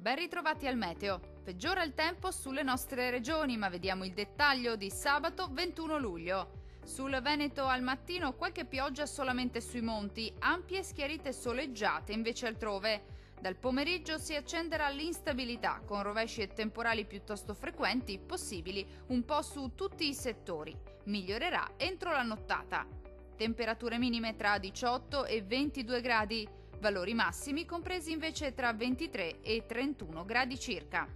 Ben ritrovati al meteo. Peggiora il tempo sulle nostre regioni, ma vediamo il dettaglio di sabato 21 luglio. Sul Veneto al mattino qualche pioggia solamente sui monti, ampie schiarite soleggiate invece altrove. Dal pomeriggio si accenderà l'instabilità, con rovesci e temporali piuttosto frequenti, possibili un po' su tutti i settori. Migliorerà entro la nottata. Temperature minime tra 18 e 22 gradi. Valori massimi compresi invece tra 23 e 31 gradi circa.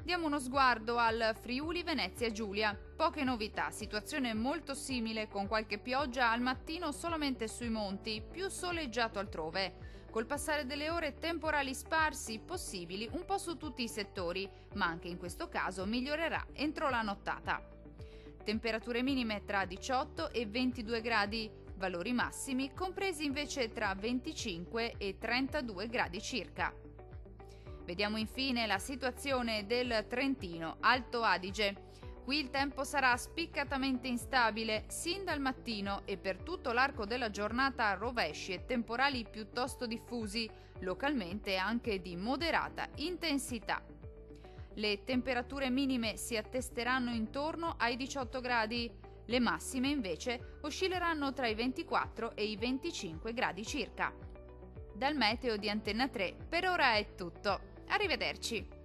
Diamo uno sguardo al Friuli Venezia Giulia. Poche novità, situazione molto simile con qualche pioggia al mattino solamente sui monti, più soleggiato altrove. Col passare delle ore temporali sparsi possibili un po' su tutti i settori, ma anche in questo caso migliorerà entro la nottata. Temperature minime tra 18 e 22 gradi. Valori massimi compresi invece tra 25 e 32 gradi circa. Vediamo infine la situazione del Trentino Alto Adige. Qui il tempo sarà spiccatamente instabile sin dal mattino e per tutto l'arco della giornata rovesci e temporali piuttosto diffusi, localmente anche di moderata intensità. Le temperature minime si attesteranno intorno ai 18 gradi. Le massime invece oscilleranno tra i 24 e i 25 gradi circa. Dal meteo di Antenna 3 per ora è tutto. Arrivederci!